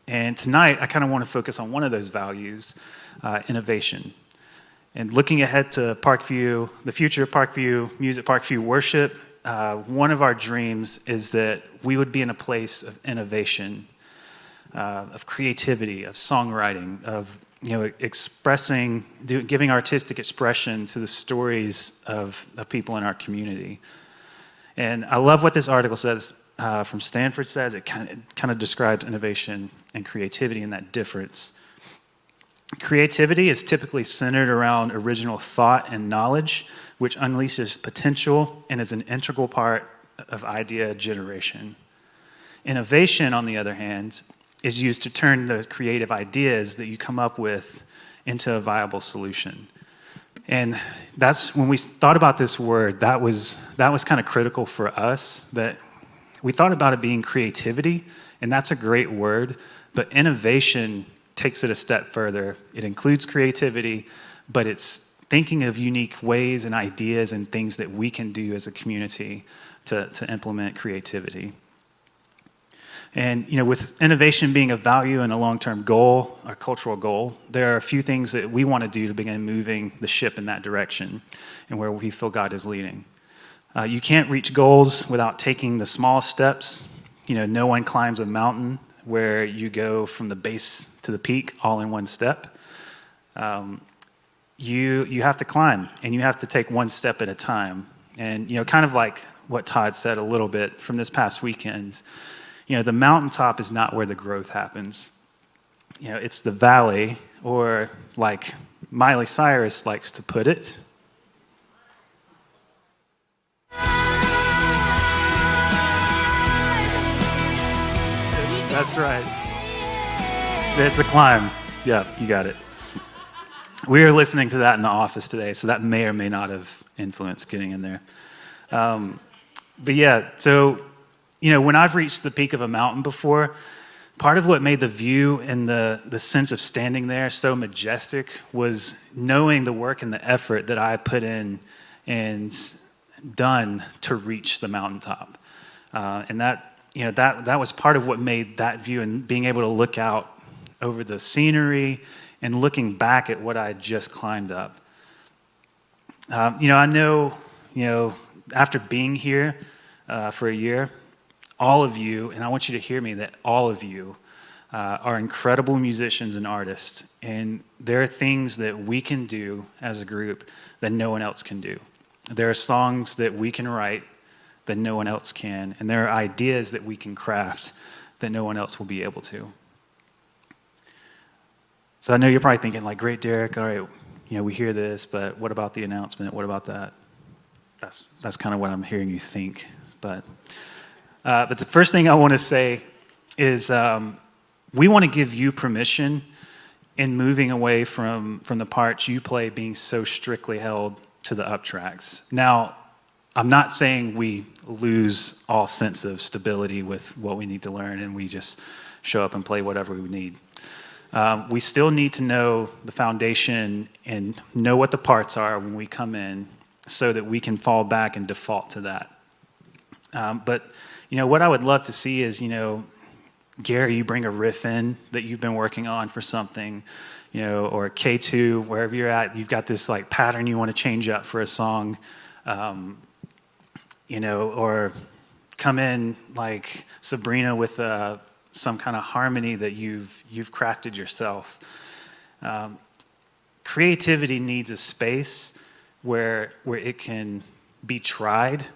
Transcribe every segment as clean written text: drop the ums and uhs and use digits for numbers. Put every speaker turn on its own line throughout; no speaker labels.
And tonight, I kind of want to focus on one of those values, innovation. And looking ahead to Parkview, the future of Parkview, Music Parkview worship, one of our dreams is that we would be in a place of innovation, of creativity, of songwriting, of expressing, giving artistic expression to the stories of people in our community. And I love what this article says from Stanford says. It kind of describes innovation and creativity and that difference. Creativity is typically centered around original thought and knowledge, which unleashes potential and is an integral part of idea generation. Innovation, on the other hand, is used to turn the creative ideas that you come up with into a viable solution. And that's when we thought about this word, that was kind of critical for us, that we thought about it being creativity, and that's a great word, but innovation takes it a step further. It includes creativity, but it's thinking of unique ways and ideas and things that we can do as a community to implement creativity. And with innovation being a value and a long-term goal, a cultural goal, there are a few things that we want to do to begin moving the ship in that direction and where we feel God is leading. You can't reach goals without taking the small steps. No one climbs a mountain where you go from the base to the peak all in one step. You have to climb, and you have to take one step at a time. And kind of like what Todd said a little bit from this past weekend, the mountaintop is not where the growth happens. It's the valley, or like Miley Cyrus likes to put it. That's right. It's a climb. Yeah, you got it. We were listening to that in the office today, so that may or may not have influenced getting in there. But yeah, so, when I've reached the peak of a mountain before, part of what made the view and the sense of standing there so majestic was knowing the work and the effort that I put in and done to reach the mountaintop. And that was part of what made that view, and being able to look out over the scenery and looking back at what I had just climbed up. I know, after being here for a year, all of you, and I want you to hear me, that all of you are incredible musicians and artists, and there are things that we can do as a group that no one else can do. There are songs that we can write that no one else can, and there are ideas that we can craft that no one else will be able to. So I know you're probably thinking, like, great, Derrik, all right, we hear this, but what about the announcement? What about that? That's kind of what I'm hearing you think. But the first thing I want to say is we want to give you permission in moving away from the parts you play being so strictly held to the up tracks. Now, I'm not saying we lose all sense of stability with what we need to learn and we just show up and play whatever we need. We still need to know the foundation and know what the parts are when we come in so that we can fall back and default to that. But what I would love to see is, Gary, you bring a riff in that you've been working on for something, or K2, wherever you're at, you've got this like pattern you want to change up for a song, or come in like Sabrina with some kind of harmony that you've crafted yourself. Creativity needs a space where it can be tried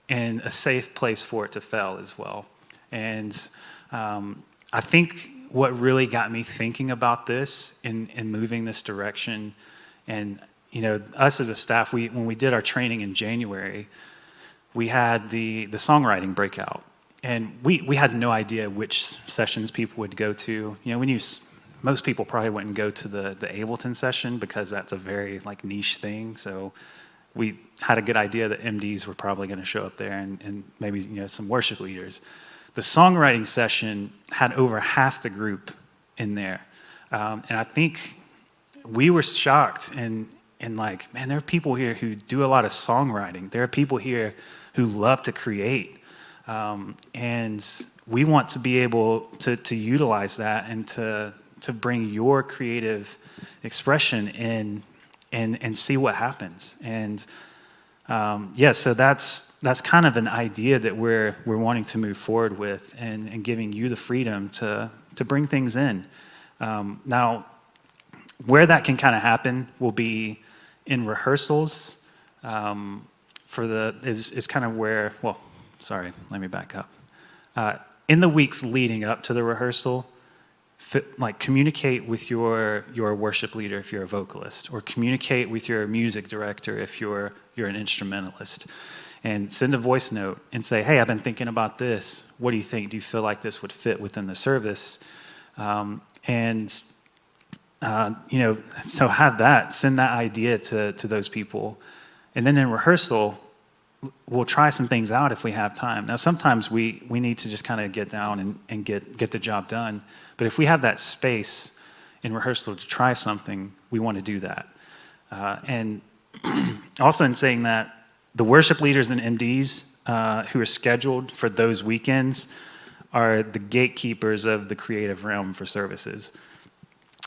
and a safe place for it to fail as well. And I think what really got me thinking about this and moving this direction, and us as a staff, when we did our training in January, we had the songwriting breakout. And we had no idea which sessions people would go to. We knew most people probably wouldn't go to the Ableton session because that's a very niche thing. So we had a good idea that MDs were probably going to show up there and maybe some worship leaders. The songwriting session had over half the group in there. And I think we were shocked and man, there are people here who do a lot of songwriting. There are people here who love to create. And we want to be able to utilize that and to bring your creative expression in and see what happens. And so that's kind of an idea that we're wanting to move forward with, and giving you the freedom to bring things in. Now, where that can kind of happen will be in rehearsals. Is kind of where, well, sorry, let me back up. In the weeks leading up to the rehearsal, communicate with your worship leader if you're a vocalist, or communicate with your music director if you're an instrumentalist, and send a voice note and say, hey, I've been thinking about this. What do you think? Do you feel like this would fit within the service? So have that, send that idea to those people. And then in rehearsal, we'll try some things out if we have time. Now, sometimes we need to just kind of get down and get the job done. But if we have that space in rehearsal to try something, we want to do that. And also in saying that, the worship leaders and MDs who are scheduled for those weekends are the gatekeepers of the creative realm for services.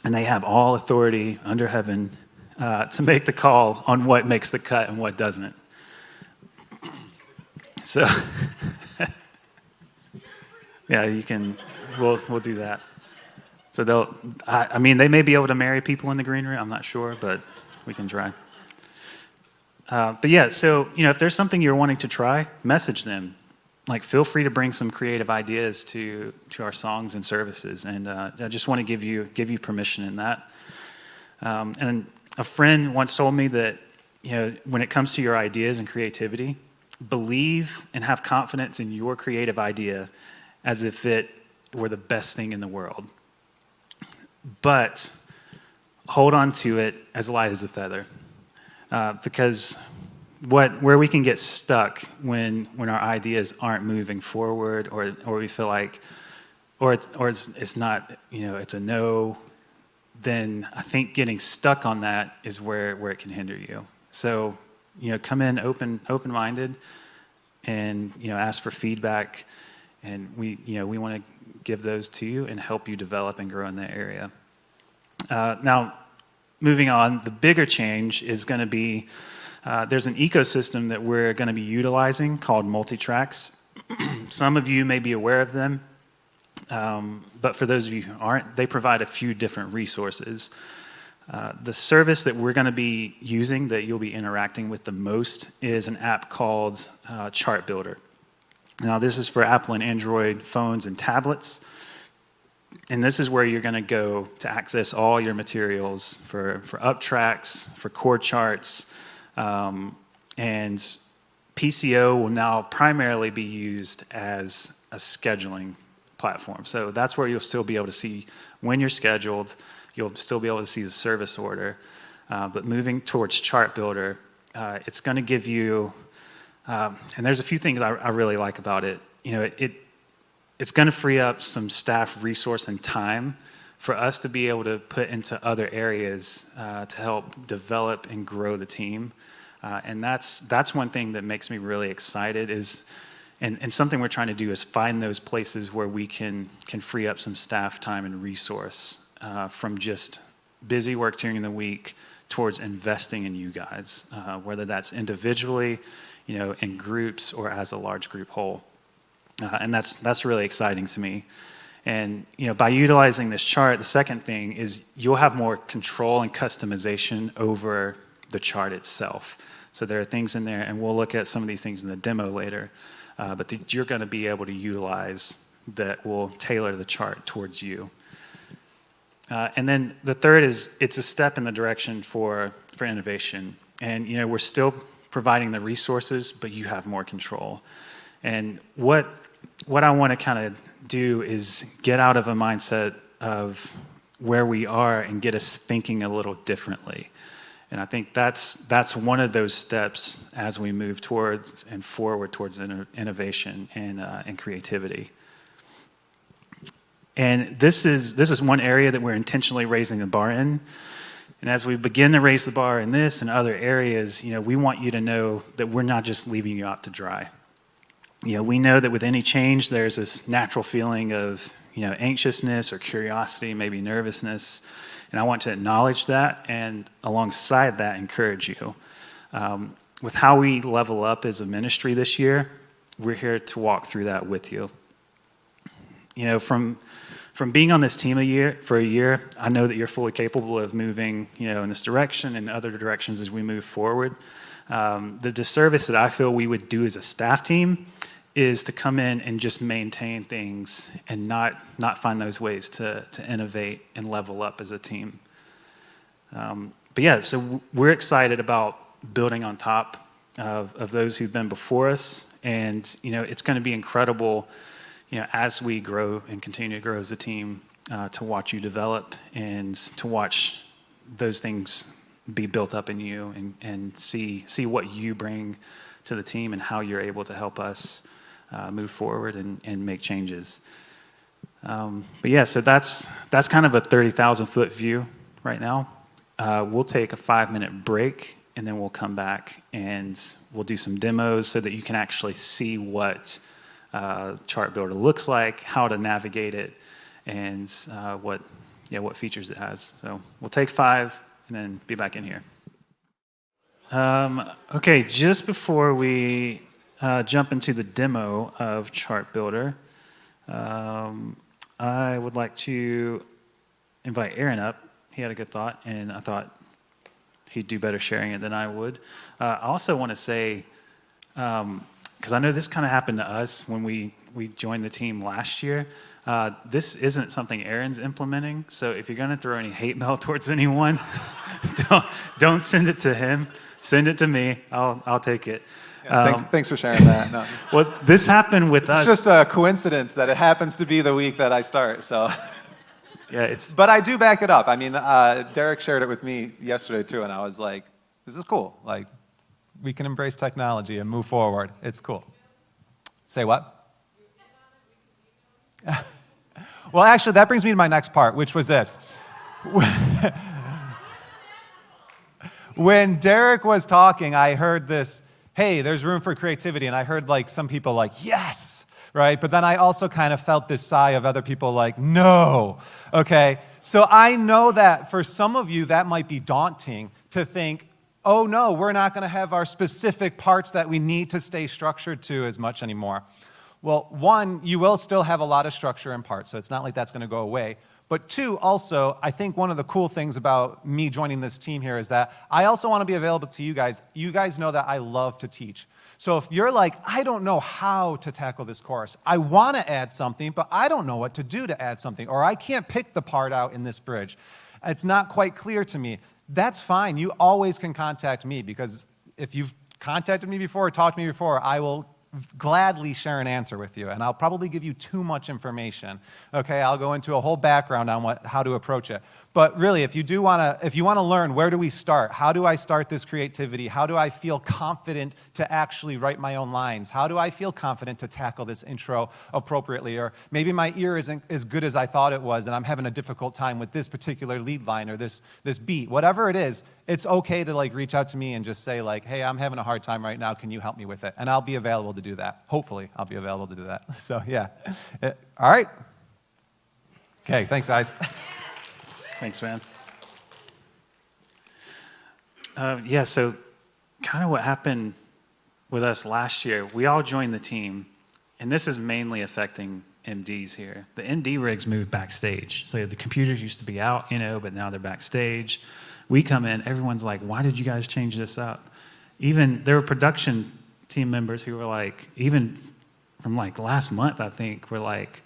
And they have all authority under heaven to make the call on what makes the cut and what doesn't. So, yeah, you can, we'll do that. So they may be able to marry people in the green room, I'm not sure, but we can try. If there's something you're wanting to try, message them. Feel free to bring some creative ideas to our songs and services, and I just want to give you permission in that. And a friend once told me that, when it comes to your ideas and creativity, believe and have confidence in your creative idea as if it were the best thing in the world. But hold on to it as light as a feather. Because where we can get stuck when our ideas aren't moving forward, or we feel like, or it's not, it's a no, then I think getting stuck on that is where it can hinder you. So, come in open-minded, and ask for feedback, and we want to give those to you and help you develop and grow in that area. Now, moving on, the bigger change is going to be, there's an ecosystem that we're going to be utilizing called MultiTracks. Some of you may be aware of them, but for those of you who aren't, they provide a few different resources. The service that we're going to be using, that you'll be interacting with the most, is an app called ChartBuilder. Now, this is for Apple and Android phones and tablets. And this is where you're going to go to access all your materials for uptracks, for chord charts, and PCO will now primarily be used as a scheduling platform. So that's where you'll still be able to see when you're scheduled. You'll still be able to see the service order. But moving towards ChartBuilder, it's going to give you, and there's a few things I really like about it. It's going to free up some staff resource and time for us to be able to put into other areas to help develop and grow the team. And that's one thing that makes me really excited is, and something we're trying to do is find those places where we can free up some staff time and resource from just busy work during the week towards investing in you guys, whether that's individually, in groups, or as a large group whole. And that's really exciting to me. And by utilizing this chart, the second thing is you'll have more control and customization over the chart itself. So there are things in there, and we'll look at some of these things in the demo later, but that you're going to be able to utilize that will tailor the chart towards you. And then the third is it's a step in the direction for innovation. And we're still providing the resources, but you have more control. And what I want to kind of do is get out of a mindset of where we are and get us thinking a little differently. And I think that's one of those steps as we move towards and forward towards innovation and creativity. And this is one area that we're intentionally raising the bar in. And as we begin to raise the bar in this and other areas, we want you to know that we're not just leaving you out to dry. we know that with any change, there's this natural feeling of, anxiousness or curiosity, maybe nervousness. And I want to acknowledge that and alongside that, encourage you. With how we level up as a ministry this year, we're here to walk through that with you. From being on this team for a year, I know that you're fully capable of moving, in this direction and other directions as we move forward. The disservice that I feel we would do as a staff team is to come in and just maintain things and not find those ways to innovate and level up as a team. So we're excited about building on top of those who've been before us, and it's going to be incredible, as we grow and continue to grow as a team, to watch you develop and to watch those things be built up in you and see what you bring to the team and how you're able to help us move forward and make changes. So that's kind of a 30,000-foot view right now. We'll take a 5-minute break, and then we'll come back and we'll do some demos so that you can actually see what ChartBuilder looks like, how to navigate it, and what features it has. So we'll take 5 and then be back in here. Okay, just before we jump into the demo of ChartBuilder, I would like to invite Aaron up. He had a good thought, and I thought he'd do better sharing it than I would. I also want to say, because I know this kind of happened to us when we joined the team last year. This isn't something Aaron's implementing, so if you're going to throw any hate mail towards anyone, don't send it to him. Send it to me. I'll take it.
Yeah, thanks for sharing that. No.
Well, this happened with us.
It's just a coincidence that it happens to be the week that I start. So.
Yeah,
But I do back it up. I mean, Derrik shared it with me yesterday too, and I was like, "This is cool. Like, we can embrace technology and move forward. It's cool." Say what? Well, actually, that brings me to my next part, which was this. When Derrik was talking, I heard this, hey, there's room for creativity. And I heard like some people like, yes, right? But then I also kind of felt this sigh of other people like, no, okay? So I know that for some of you, that might be daunting to think, oh no, we're not gonna have our specific parts that we need to stay structured to as much anymore. Well, one, you will still have a lot of structure and parts, so it's not like that's gonna go away. But two, also, I think one of the cool things about me joining this team here is that I also want to be available to you guys. You guys know that I love to teach. So if you're like, I don't know how to tackle this course, I want to add something, but I don't know what to do to add something, or I can't pick the part out in this bridge, it's not quite clear to me, that's fine. You always can contact me, because if you've contacted me before or talked to me before, I will gladly share an answer with you, and I'll probably give you too much information. Okay, I'll go into a whole background on how to approach it. But really, if you want to learn, where do we start? How do I start this creativity? How do I feel confident to actually write my own lines? How do I feel confident to tackle this intro appropriately? Or maybe my ear isn't as good as I thought it was, and I'm having a difficult time with this particular lead line or this beat. Whatever it is, it's okay to like reach out to me and just say like, hey, I'm having a hard time right now. Can you help me with it? And I'll be available to do that. Hopefully, I'll be available to do that. So yeah. All right. Okay, thanks, guys.
Thanks, man. So kind of what happened with us last year, we all joined the team, and this is mainly affecting MDs here. The MD rigs moved backstage. So the computers used to be out, but now they're backstage. We come in, everyone's like, why did you guys change this up? Even there were production team members who were like, even from like last month, I think, were like,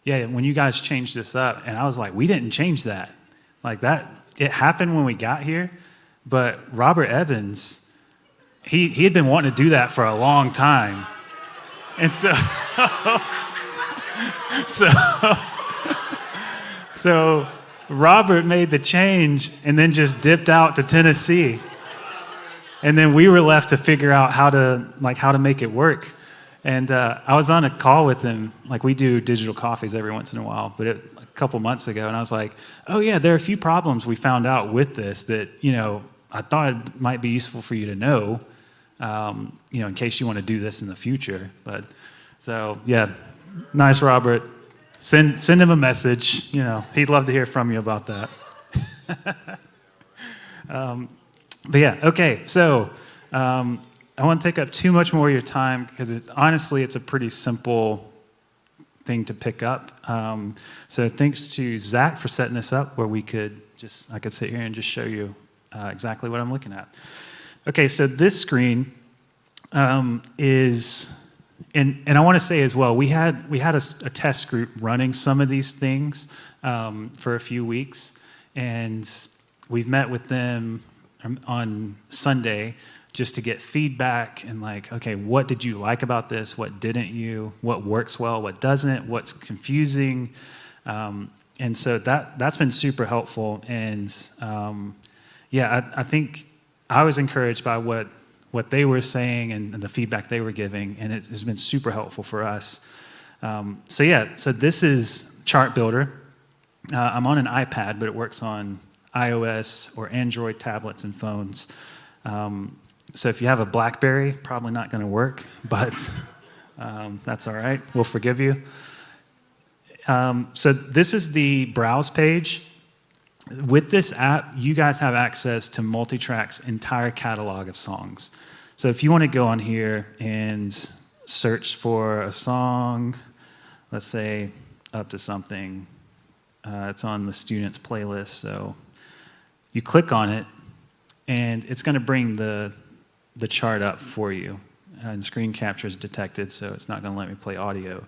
yeah, when you guys changed this up, and I was like, we didn't change that. Like that, it happened when we got here, but Robert Evans, he had been wanting to do that for a long time. And so Robert made the change and then just dipped out to Tennessee. And then we were left to figure out how to make it work. And I was on a call with him, like we do digital coffees every once in a while, but a couple months ago, and I was like, oh yeah, there are a few problems we found out with this that, I thought it might be useful for you to know, in case you want to do this in the future. But So yeah, nice, Robert. Send him a message. You know, he'd love to hear from you about that. But yeah, okay. So I won't take up too much more of your time because honestly, it's a pretty simple thing to pick up. So thanks to Zach for setting this up where I could sit here and just show you exactly what I'm looking at. Okay, so this screen is, and I want to say as well, we had a test group running some of these things for a few weeks, and we've met with them on Sunday just to get feedback and like, okay, what did you like about this? What didn't you? What works well? What doesn't? What's confusing? And so that's been super helpful. And I think I was encouraged by what they were saying and the feedback they were giving, and it's been super helpful for us. So this is ChartBuilder. I'm on an iPad, but it works on iOS or Android tablets and phones. So if you have a BlackBerry, probably not going to work, but that's all right. We'll forgive you. So this is the browse page. With this app, you guys have access to MultiTracks' entire catalog of songs. So if you want to go on here and search for a song, let's say Up to Something, it's on the students' playlist. So you click on it, and it's going to bring the chart up for you. And screen capture is detected, so it's not going to let me play audio.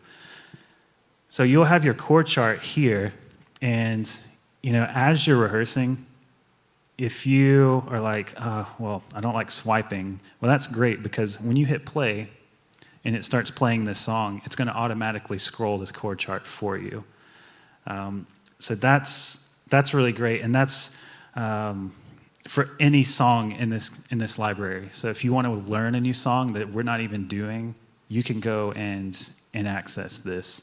So you'll have your chord chart here, and as you're rehearsing, if you are like, I don't like swiping, well, that's great because when you hit play and it starts playing this song, it's going to automatically scroll this chord chart for you. So that's really great, and that's for any song in this library. So if you want to learn a new song that we're not even doing, you can go and access this.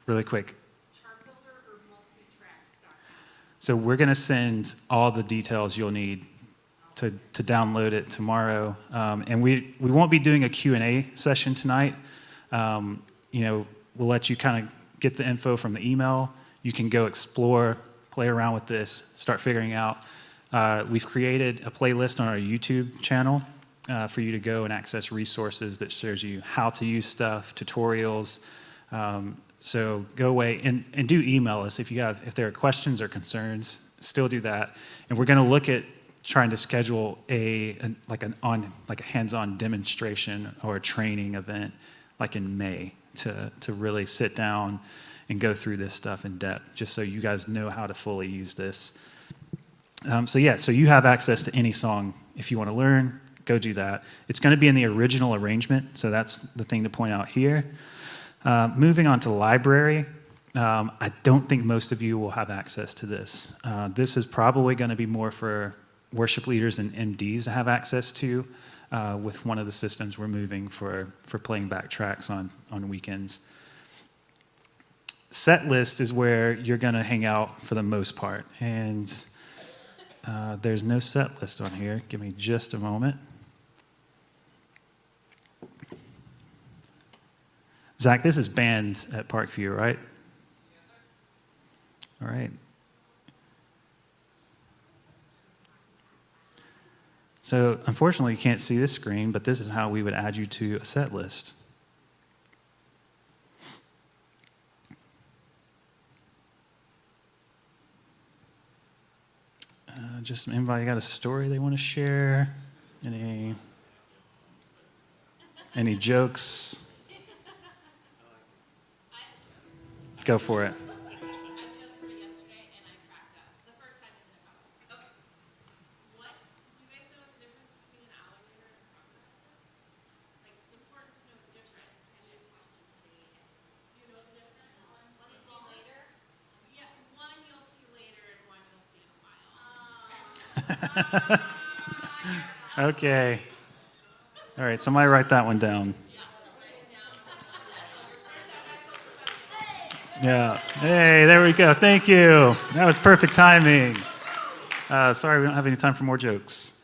Really quick.
ChartBuilder or MultiTracks.com?
So we're going to send all the details you'll need to download it tomorrow. And we won't be doing a Q&A session tonight. We'll let you kind of get the info from the email. You can go explore, play around with this, start figuring out. We've created a playlist on our YouTube channel for you to go and access resources that shows you how to use stuff, tutorials. So go away and do email us if there are questions or concerns. Still do that, and we're going to look at trying to schedule a hands-on demonstration or a training event like in May to really sit down and go through this stuff in depth, just so you guys know how to fully use this. So you have access to any song. If you want to learn, go do that. It's going to be in the original arrangement, so that's the thing to point out here. Moving on to library, I don't think most of you will have access to this. This is probably going to be more for worship leaders and MDs to have access to with one of the systems we're moving for playing back tracks on weekends. Set list is where you're going to hang out for the most part, and there's no set list on here. Give me just a moment. Zach, this is band at Parkview, right? All right. So unfortunately, you can't see this screen, but this is how we would add you to a set list. Just anybody got a story they want to share? Any jokes? Go for it.
I just heard it yesterday and I cracked up. The first time it didn't happen. Okay. Do you guys know the difference between an alligator and a crocodile? Like, it's important to know the difference. Do you know the difference? One is later? Yeah, one you'll see later and one you'll see in a while.
Okay. All right, somebody write that one down. Yeah. Hey, there we go. Thank you. That was perfect timing. Sorry, we don't have any time for more jokes.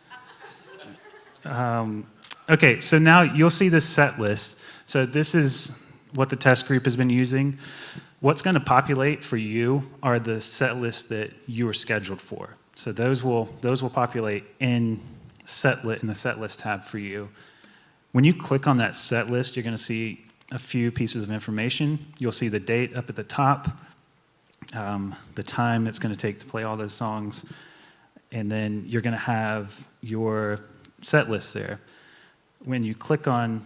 Okay, so now you'll see this set list. So this is what the test group has been using. What's going to populate for you are the set lists that you are scheduled for. So those will populate in the set list tab for you. When you click on that set list, you're going to see a few pieces of information. You'll see the date up at the top, the time it's going to take to play all those songs, and then you're going to have your set list there. When you click on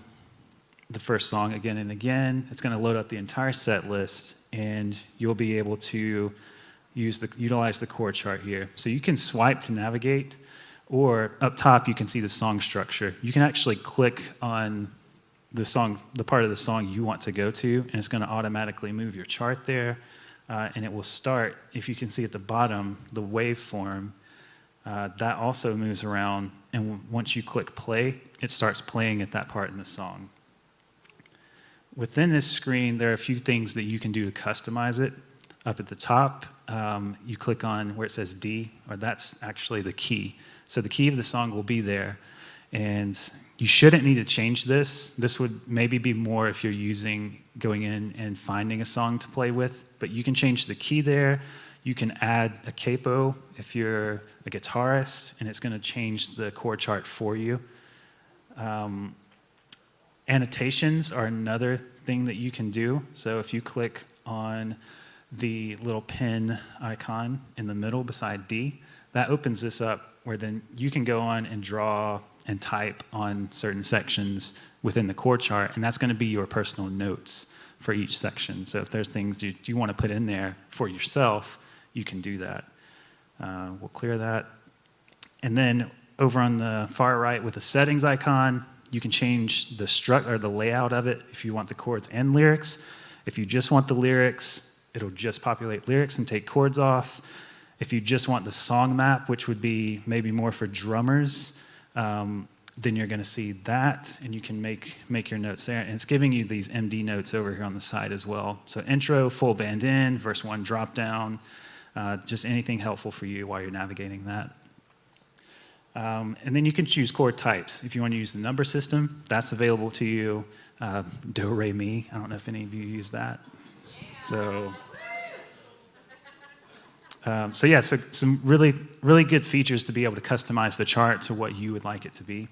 the first song again and again, it's going to load up the entire set list, and you'll be able to utilize the chord chart here. So you can swipe to navigate, or up top you can see the song structure. You can actually click on the part of the song you want to go to, and it's going to automatically move your chart there, and it will start, if you can see at the bottom, the waveform. That also moves around, and once you click play, it starts playing at that part in the song. Within this screen, there are a few things that you can do to customize it. Up at the top, you click on where it says D, or that's actually the key. So the key of the song will be there, and you shouldn't need to change this. This would maybe be more if you're going in and finding a song to play with, but you can change the key there. You can add a capo if you're a guitarist, and it's going to change the chord chart for you. Annotations are another thing that you can do. So if you click on the little pen icon in the middle beside D, that opens this up where then you can go on and draw and type on certain sections within the chord chart, and that's going to be your personal notes for each section. So if there's things you want to put in there for yourself, you can do that. We'll clear that. And then over on the far right with the settings icon, you can change the layout of it if you want the chords and lyrics. If you just want the lyrics, it'll just populate lyrics and take chords off. If you just want the song map, which would be maybe more for drummers, then you're going to see that, and you can make your notes there. And it's giving you these MD notes over here on the side as well. So intro, full band in, verse 1 drop down, just anything helpful for you while you're navigating that. And then you can choose chord types. If you want to use the number system, that's available to you. Do, re, mi. I don't know if any of you use that. So some really, really good features to be able to customize the chart to what you would like it to be.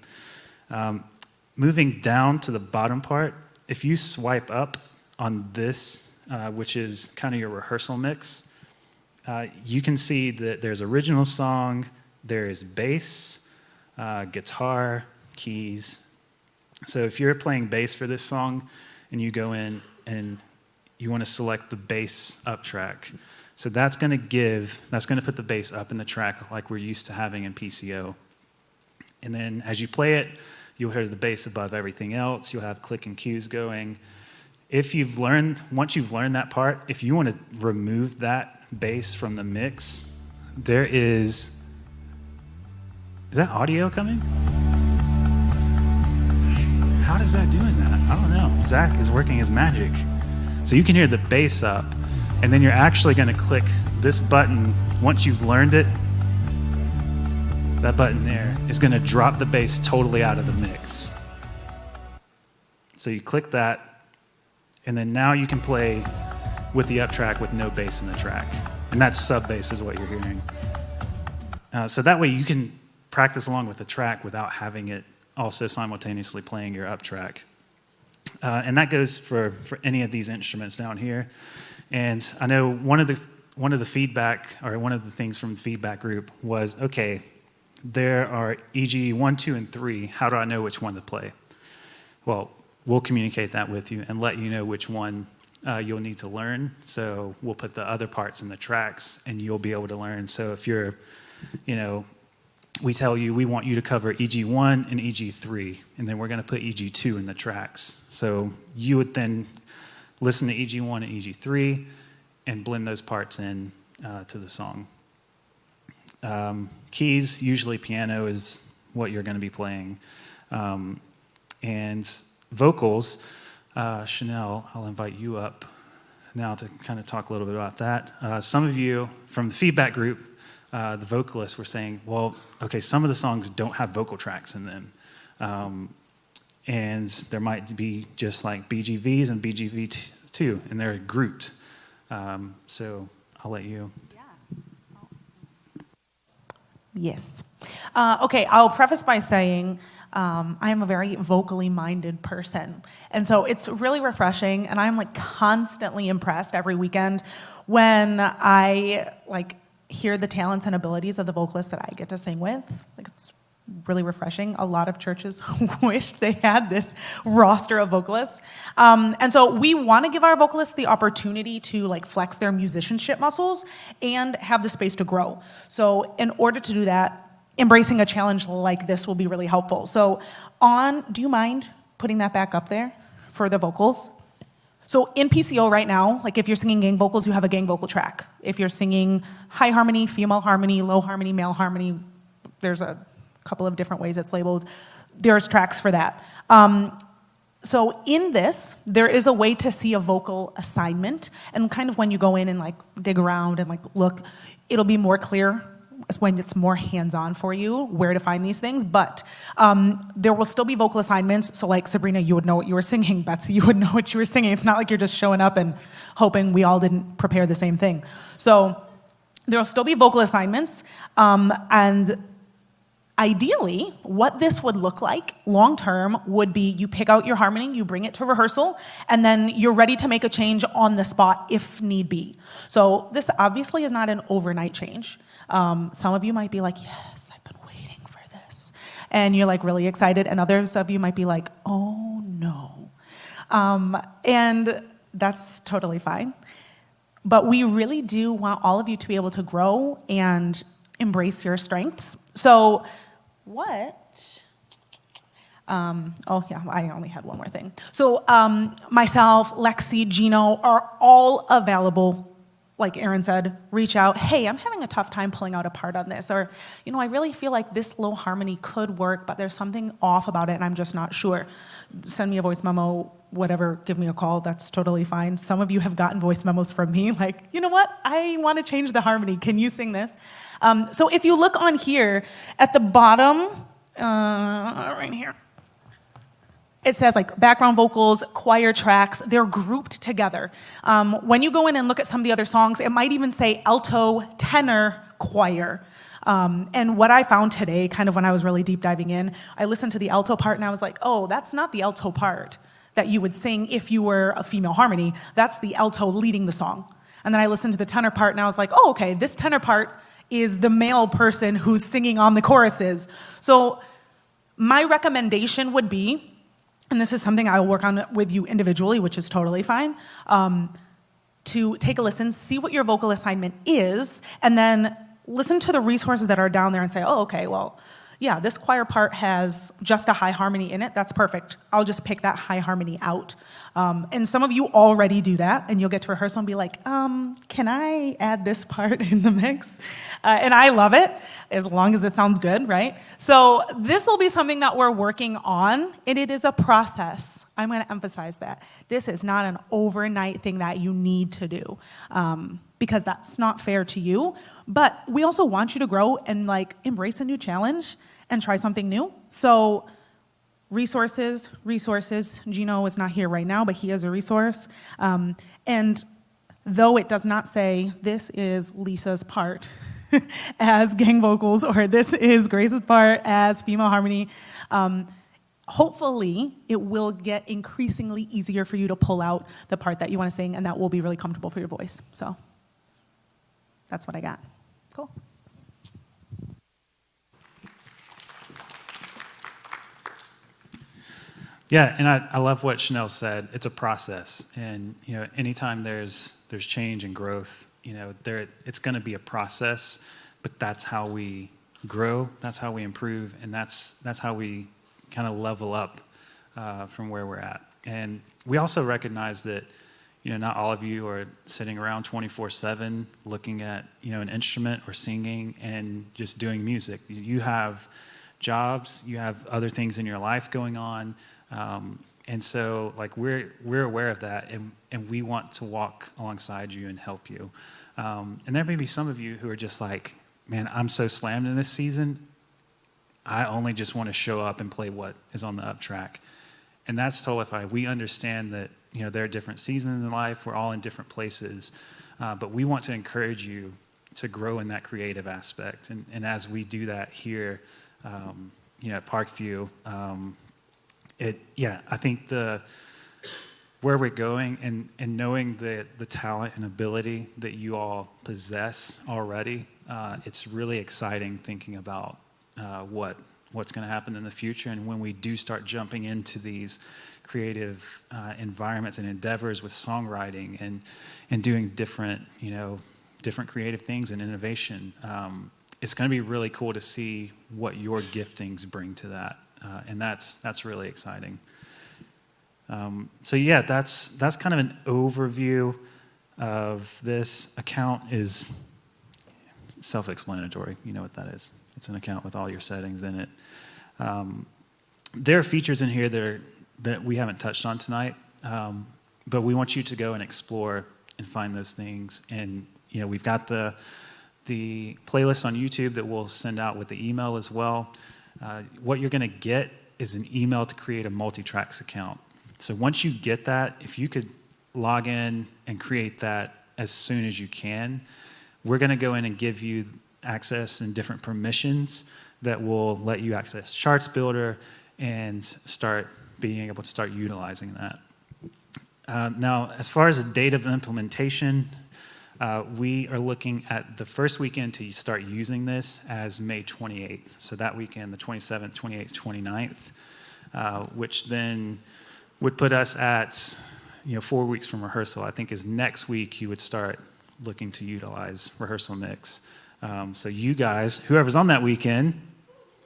Moving down to the bottom part, if you swipe up on this, which is kind of your rehearsal mix, you can see that there's original song, there is bass, guitar, keys. So if you're playing bass for this song and you go in and you want to select the bass up track, so that's going to put the bass up in the track like we're used to having in PCO. And then as you play it, you'll hear the bass above everything else. You'll have click and cues going. Once you've learned that part, if you want to remove that bass from the mix, is that audio coming? How does that doing that? I don't know. Zach is working his magic. So you can hear the bass up, and then you're actually going to click this button. Once you've learned it, that button there is going to drop the bass totally out of the mix. So you click that, and then now you can play with the up track with no bass in the track. And that sub bass is what you're hearing. So that way you can practice along with the track without having it also simultaneously playing your up track. And that goes for any of these instruments down here. And I know one of the feedback, or one of the things from the feedback group was, okay, there are EG 1, 2, and 3. How do I know which one to play? Well, we'll communicate that with you and let you know which one you'll need to learn. So we'll put the other parts in the tracks, and you'll be able to learn. So if you're, we tell you we want you to cover EG1 and EG3, and then we're going to put EG2 in the tracks. So you would then listen to EG1 and EG3 and blend those parts in to the song. Keys, usually piano is what you're going to be playing. And vocals, Chanel, I'll invite you up now to kind of talk a little bit about that. Some of you from the feedback group, the vocalists were saying, well, okay, some of the songs don't have vocal tracks in them. And there might be just like BGVs and BGV2, and they're grouped. So I'll let you.
Yes. Okay, I'll preface by saying I am a very vocally minded person. And so it's really refreshing, and I'm like constantly impressed every weekend when I like hear the talents and abilities of the vocalists that I get to sing with. Like, it's really refreshing. A lot of churches wish they had this roster of vocalists. And so we want to give our vocalists the opportunity to like flex their musicianship muscles and have the space to grow. So in order to do that, embracing a challenge like this will be really helpful. So do you mind putting that back up there for the vocals? So in PCO right now, like if you're singing gang vocals, you have a gang vocal track. If you're singing high harmony, female harmony, low harmony, male harmony, there's a couple of different ways it's labeled. There's tracks for that. So in this, there is a way to see a vocal assignment, and kind of when you go in and like dig around and like look, it'll be more clear when it's more hands-on for you where to find these things. But there will still be vocal assignments. So like Sabrina, you would know what you were singing. Betsy, you would know what you were singing. It's not like you're just showing up and hoping we all didn't prepare the same thing. So there'll still be vocal assignments, and ideally, what this would look like long-term would be you pick out your harmony, you bring it to rehearsal, and then you're ready to make a change on the spot if need be. So this obviously is not an overnight change. Some of you might be like, yes, I've been waiting for this. And you're like really excited, and others of you might be like, oh no. And that's totally fine. But we really do want all of you to be able to grow and embrace your strengths. So I only had one more thing. So myself, Lexi, Gino are all available. Like Aaron said, reach out. Hey, I'm having a tough time pulling out a part on this. Or, I really feel like this low harmony could work, but there's something off about it and I'm just not sure. Send me a voice memo, whatever, give me a call. That's totally fine. Some of you have gotten voice memos from me like, you know what? I want to change the harmony. Can you sing this? So if you look on here at the bottom, right here, it says like background vocals, choir tracks, they're grouped together. When you go in and look at some of the other songs, it might even say alto, tenor, choir. And what I found today, kind of when I was really deep diving in, I listened to the alto part and I was like, oh, that's not the alto part that you would sing if you were a female harmony. That's the alto leading the song. And then I listened to the tenor part and I was like, oh, okay, this tenor part is the male person who's singing on the choruses. So my recommendation would be, and this is something I'll work on with you individually, which is totally fine, to take a listen, see what your vocal assignment is, and then listen to the resources that are down there and say, oh, okay, well, yeah, this choir part has just a high harmony in it. That's perfect. I'll just pick that high harmony out. And some of you already do that, and you'll get to rehearsal and be like, can I add this part in the mix? And I love it, as long as it sounds good, right? So this will be something that we're working on, and it is a process. I'm going to emphasize that. This is not an overnight thing that you need to do, because that's not fair to you. But we also want you to grow and like embrace a new challenge and try something new. So resources. Gino is not here right now, but he is a resource. And though it does not say, this is Lisa's part as gang vocals, or this is Grace's part as female harmony, hopefully it will get increasingly easier for you to pull out the part that you want to sing, and that will be really comfortable for your voice. So that's what I got. Cool.
Yeah, and I love what Chanel said. It's a process, and anytime there's change and growth, it's going to be a process. But that's how we grow. That's how we improve, and that's how we kind of level up from where we're at. And we also recognize that not all of you are sitting around 24/7 looking at an instrument or singing and just doing music. You have jobs, you have other things in your life going on. And so like we're aware of that, and we want to walk alongside you and help you. And there may be some of you who are just like, man, I'm so slammed in this season. I only just want to show up and play what is on the up track. And that's totally fine. We understand that, there are different seasons in life. We're all in different places. But we want to encourage you to grow in that creative aspect. And as we do that here, at Parkview, I think where we're going and knowing the talent and ability that you all possess already, it's really exciting thinking about what's going to happen in the future. And when we do start jumping into these creative environments and endeavors with songwriting and doing different creative things and innovation, it's going to be really cool to see what your giftings bring to that. And that's really exciting. That's kind of an overview of this. Account is self-explanatory. You know what that is. It's an account with all your settings in it. There are features in here that we haven't touched on tonight, but we want you to go and explore and find those things. And we've got the playlist on YouTube that we'll send out with the email as well. What you're going to get is an email to create a MultiTracks account. So once you get that, if you could log in and create that as soon as you can, we're going to go in and give you access and different permissions that will let you access ChartBuilder and start being able to start utilizing that. Now, as far as the date of implementation, we are looking at the first weekend to start using this as May 28th. So that weekend, the 27th, 28th, 29th, which then would put us at 4 weeks from rehearsal. I think is next week you would start looking to utilize Rehearsal Mix. So you guys, whoever's on that weekend,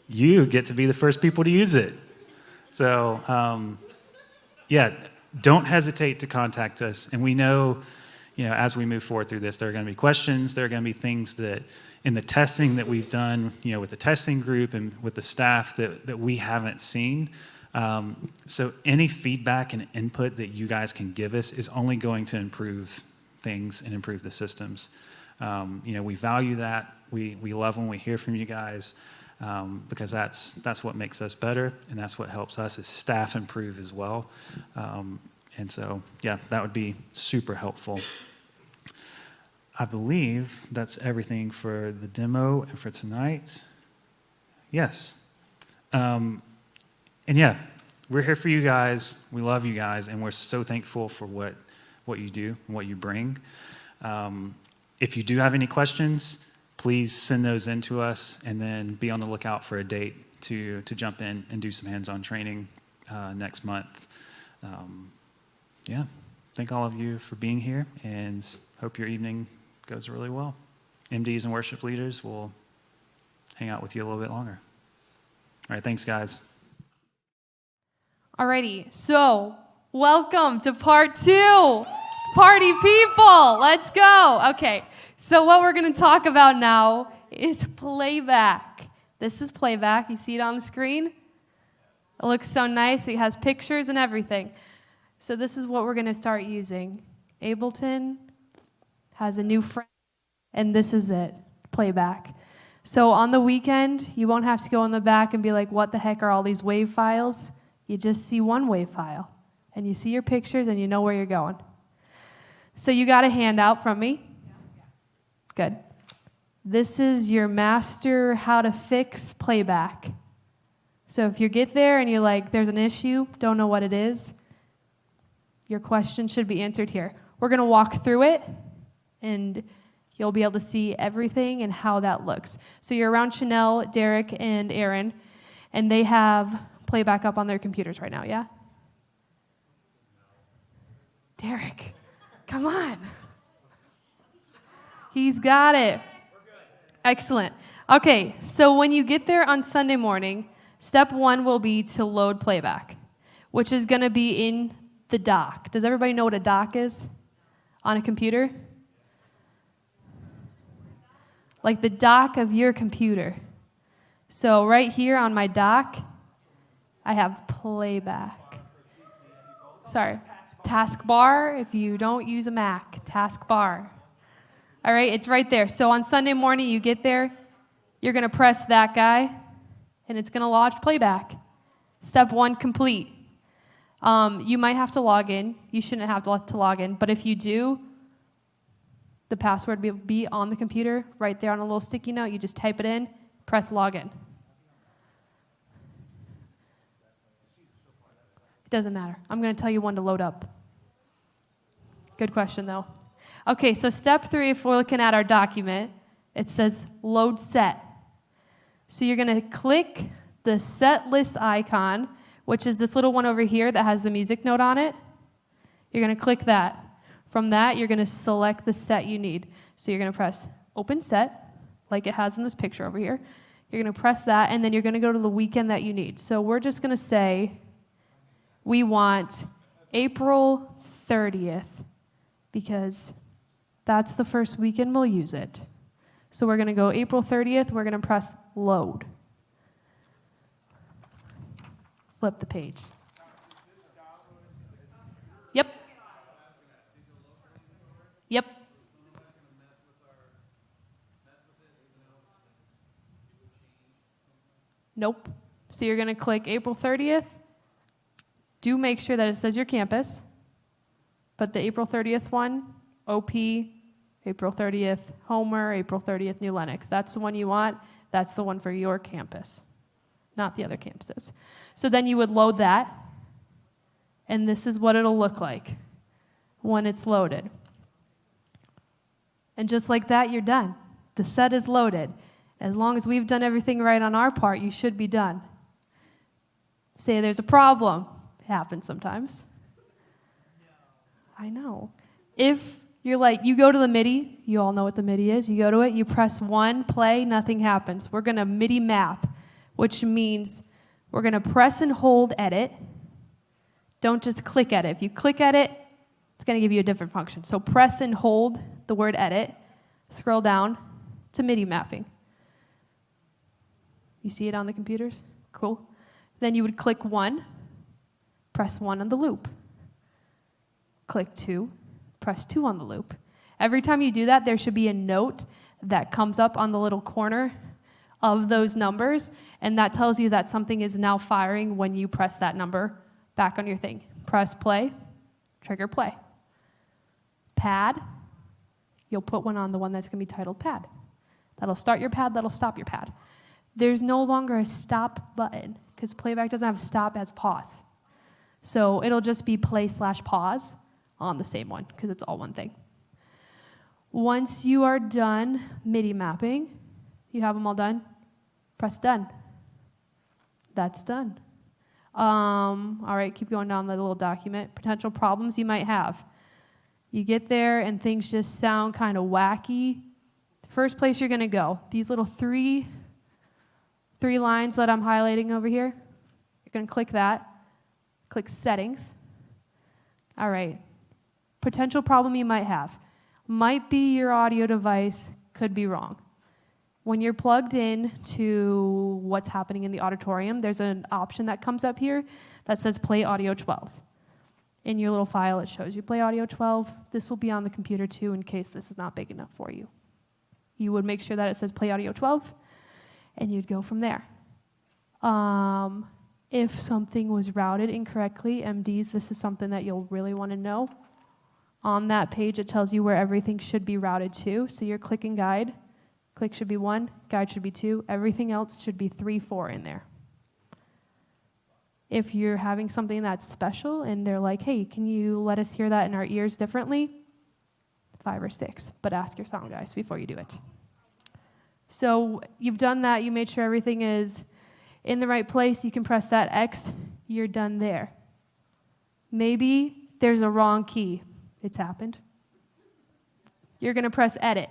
you get to be the first people to use it. So don't hesitate to contact us. And we know, as we move forward through this, there are going to be questions. There are going to be things that in the testing that we've done, with the testing group and with the staff that we haven't seen. So any feedback and input that you guys can give us is only going to improve things and improve the systems. We value that. We love when we hear from you guys because that's what makes us better, and that's what helps us as staff improve as well. And so, that would be super helpful. I believe that's everything for the demo and for tonight. Yes. We're here for you guys. We love you guys, and we're so thankful for what you do and what you bring. If you do have any questions, please send those in to us, and then be on the lookout for a date to jump in and do some hands-on training next month. Thank all of you for being here, and hope your evening goes really well. MDs and worship leaders will hang out with you a little bit longer. All right, thanks, guys.
Alrighty, so welcome to part 2. Party people, let's go. Okay, so what we're going to talk about now is playback. This is playback. You see it on the screen? It looks so nice. It has pictures and everything. So this is what we're going to start using. Ableton has a new friend, and this is it, playback. So on the weekend, you won't have to go in the back and be like, what the heck are all these WAV files? You just see one WAV file, and you see your pictures, and you know where you're going. So you got a handout from me. Good. This is your master how to fix playback. So if you get there and you're like, there's an issue, don't know what it is, your question should be answered here. We're going to walk through it, and you'll be able to see everything and how that looks. So you're around Chanel, Derrik, and Aaron, and they have playback up on their computers right now, yeah? Derrik, come on. He's got it. Excellent. Okay, so when you get there on Sunday morning, step 1 will be to load playback, which is going to be in the dock. Does everybody know what a dock is on a computer? Like the dock of your computer. So right here on my dock, I have playback. Sorry, taskbar. If you don't use a Mac, taskbar. All right, it's right there. So on Sunday morning, you get there, you're going to press that guy, and it's going to launch Playback. Step 1 complete. You might have to log in. You shouldn't have to log in, but if you do, the password will be on the computer right there on a little sticky note. You just type it in, press login. It doesn't matter. I'm going to tell you when to load up. Good question, though. Okay, so step 3, if we're looking at our document, it says load set. So you're going to click the set list icon, which is this little one over here that has the music note on it. You're going to click that. From that, you're going to select the set you need. So you're going to press open set, like it has in this picture over here. You're going to press that, and then you're going to go to the weekend that you need. So we're just going to say we want April 30th because that's the first weekend we'll use it. So we're going to go April 30th. We're going to press load. Flip the page. Yep. Yep. Nope. So you're going to click April 30th. Do make sure that it says your campus. But the April 30th one, OP, April 30th, Homer, April 30th, New Lenox. That's the one you want. That's the one for your campus, not the other campuses. So then you would load that, and this is what it'll look like when it's loaded. And just like that, you're done. The set is loaded. As long as we've done everything right on our part, you should be done. Say there's a problem. It happens sometimes. I know. If you're like, you go to the MIDI, you all know what the MIDI is, you go to it, you press 1, play, nothing happens. We're going to MIDI map, which means we're going to press and hold edit. Don't just click edit. If you click edit, it's going to give you a different function. So press and hold the word edit, scroll down to MIDI mapping. You see it on the computers? Cool. Then you would click 1, press 1 on the loop. Click 2, press 2 on the loop. Every time you do that, there should be a note that comes up on the little corner of those numbers, and that tells you that something is now firing when you press that number back on your thing. Press play, trigger play. Pad, you'll put one on the one that's going to be titled pad. That'll start your pad, that'll stop your pad. There's no longer a stop button because Playback doesn't have stop as pause. So it'll just be play/pause on the same one because it's all one thing. Once you are done MIDI mapping, you have them all done, press done. That's done. All right, keep going down the little document. Potential problems you might have. You get there and things just sound kind of wacky. The first place you're going to go, these little three lines that I'm highlighting over here, you're going to click that. Click settings. All right. Potential problem you might have. Might be your audio device, could be wrong. When you're plugged in to what's happening in the auditorium, there's an option that comes up here that says play audio 12. In your little file, it shows you play audio 12. This will be on the computer too in case this is not big enough for you. You would make sure that it says play audio 12, and you'd go from there. If something was routed incorrectly, MDs, this is something that you'll really want to know. On that page, it tells you where everything should be routed to. So you're clicking guide. Click should be 1, guide should be 2. Everything else should be 3, 4 in there. If you're having something that's special and they're like, hey, can you let us hear that in our ears differently? 5 or 6, but ask your sound guys before you do it. So you've done that, you made sure everything is in the right place, you can press that X, you're done there. Maybe there's a wrong key. It's happened. You're going to press edit.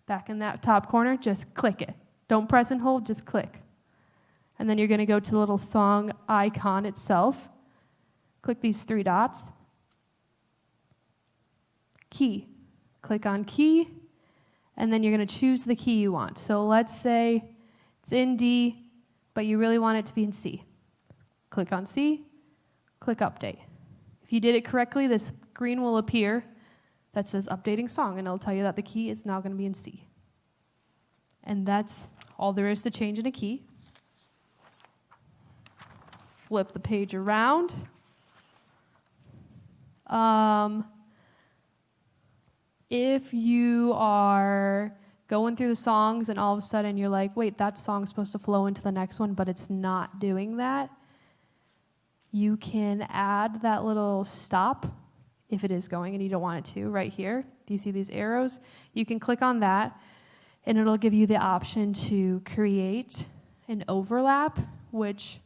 Back in that top corner, just click it. Don't press and hold, just click. And then you're going to go to the little song icon itself. Click these 3 dots. Key. Click on key, and then you're going to choose the key you want. So let's say it's in D, but you really want it to be in C. Click on C, click update. If you did it correctly, this green will appear that says updating song, and it'll tell you that the key is now going to be in C. And that's all there is to change in a key. flip the page around. If you are going through the songs and all of a sudden you're like, wait, that song's supposed to flow into the next one, but it's not doing that, you can add that little stop if it is going and you don't want it to, right here. Do you see these arrows? You can click on that, and it'll give you the option to create an overlap, which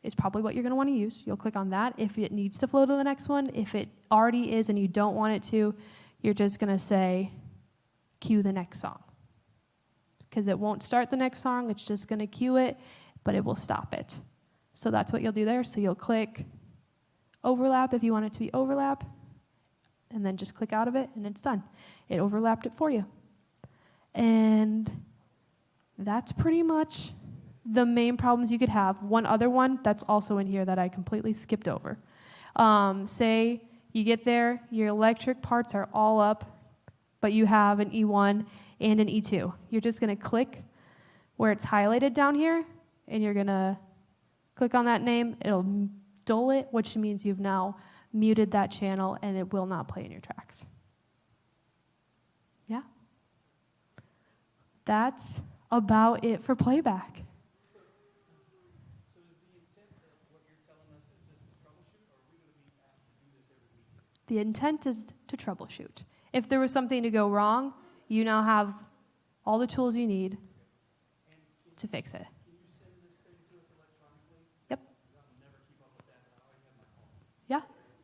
is probably what you're going to want to use. You'll click on that if it needs to flow to the next one. If it already is and you don't want it to, you're just going to say, cue the next song. Because it won't start the next song, it's just going to cue it, but it will stop it. So that's what you'll do there. So you'll click overlap if you want it to be overlap, and then just click out of it, and it's done. It overlapped it for you. And that's pretty much the main problems you could have. One other one that's also in here that I completely skipped over. Say you get there, your electric parts are all up, but you have an E1 and an E2. You're just going to click where it's highlighted down here, and you're going to click on that name. It'll dull it, which means you've now muted that channel, and it will not play in your tracks. Yeah? That's about it for playback.
So is the intent of what you're telling us is just to troubleshoot, or are we going to be asked to do this every week?
The intent is to troubleshoot. If there was something to go wrong, you now have all the tools you need to fix it.
Can you send this thing to us electronically?
Yep.
I'll never keep up with that, but I always have my phone.
Yeah,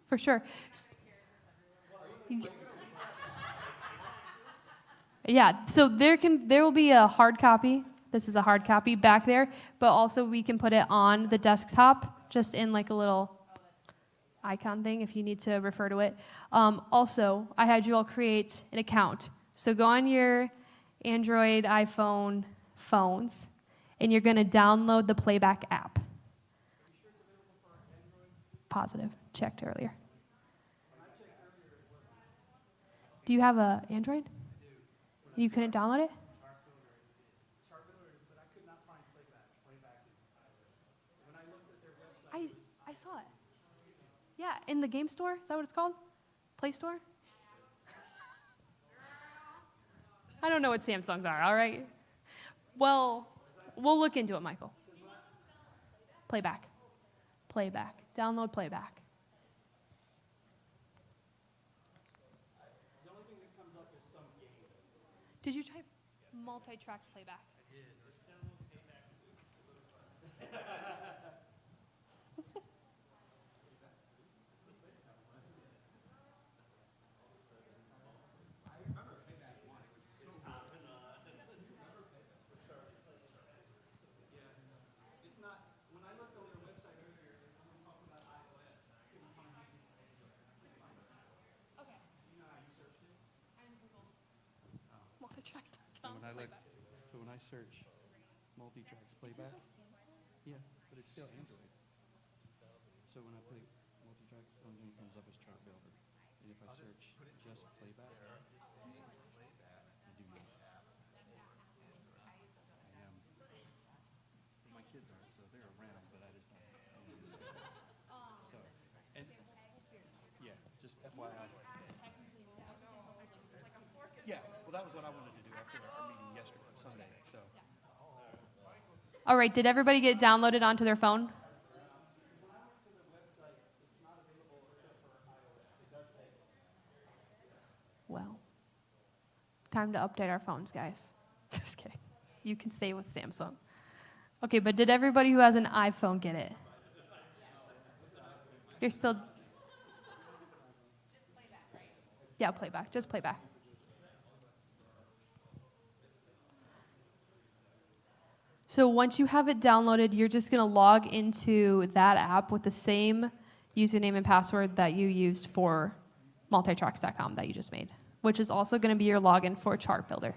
for sure. Yeah, so there will be a hard copy. This is a hard copy back there, but also we can put it on the desktop, just in like a little icon thing if you need to refer to it. Also, I had you all create an account. So go on your Android, iPhone phones, and you're going to download the Playback app.
Are you sure it's available for Android?
Positive. Checked earlier.
When I checked earlier, it wasn't.
Do you have an Android? You couldn't download it?
ChartBuilder is, but I could not find Playback. Playback is iOS. When I looked at their website,
I saw it. Yeah, in the game store. Is that what it's called? Play Store? I don't know what Samsungs are, all right? Well, we'll look into it, Michael. Playback. Playback. Download Playback.
the only thing that comes up is some game.
Did you type MultiTracks Playback?
It's not, when I looked on their website earlier, they only talk about iOS. I couldn't find anything on Android.
Okay.
You know how you searched it?
MultiTracks.com.
When I look, so when I search MultiTracks Playback, yeah, but it's still Android. So when I play MultiTracks, the only thing that comes up is ChartBuilder. And if I search just Playback, I do not. My kids aren't, so they're around, but I just don't. So, and yeah, just FYI. Yeah, well, that was what I wanted to do after our meeting yesterday, Sunday. So.
All right, did everybody get downloaded onto their phone? Well, time to update our phones, guys. Just kidding. You can stay with Samsung. Okay, but did everybody who has an iPhone get it? You're still... Yeah, playback. Just playback. So once you have it downloaded, you're just going to log into that app with the same username and password that you used for multitracks.com that you just made, which is also going to be your login for ChartBuilder.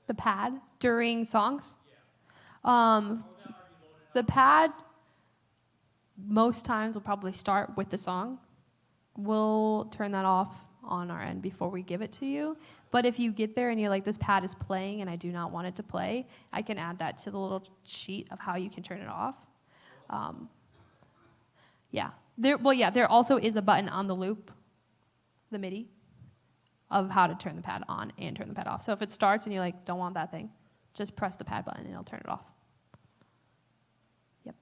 The pad during songs? The pad, most times, will probably start with the song. We'll turn that off on our end before we give it to you. But if you get there and you're like, this pad is playing and I do not want it to play, I can add that to the little sheet of how you can turn it off. There also is a button on the loop, the MIDI, of how to turn the pad on and turn the pad off. So if it starts and you're like, don't want that thing, just press the pad button and it'll turn it off. Yep.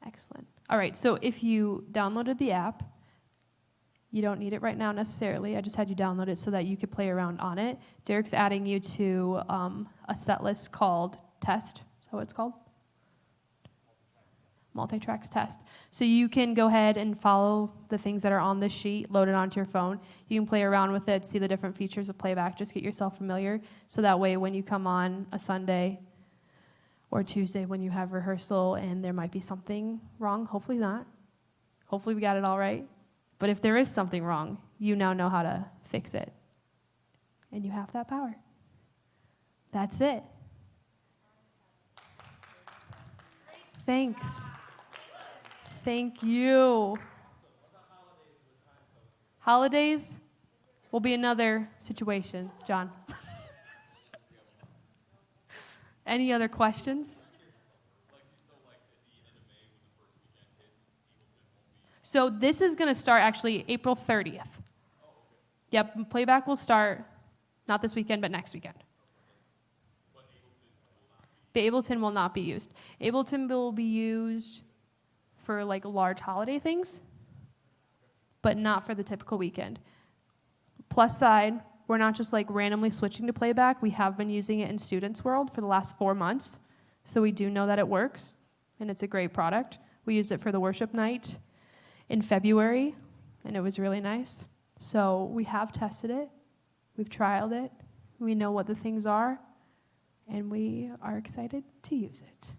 Excellent. All right, so if you downloaded the app, you don't need it right now necessarily. I just had you download it so that you could play around on it. Derrik's adding you to a set list called Test. Is that what it's called? MultiTracks Test. So you can go ahead and follow the things that are on this sheet, load it onto your phone. You can play around with it, see the different features of Playback, just get yourself familiar. So that way when you come on a Sunday or Tuesday when you have rehearsal and there might be something wrong, hopefully not. Hopefully we got it all right. But if there is something wrong, you now know how to fix it. And you have that power. That's it. Thanks. Thank you. Holidays will be another situation, John. Any other questions? So this is going to start actually April 30th. Yep, Playback will start not this weekend, but next weekend. But Ableton will not be used. Ableton will be used for like large holiday things, but not for the typical weekend. Plus side, we're not just like randomly switching to Playback. We have been using it in Students World for the last 4 months. So we do know that it works, and it's a great product. We used it for the worship night in February, and it was really nice. So we have tested it. We've trialed it. We know what the things are, and we are excited to use it.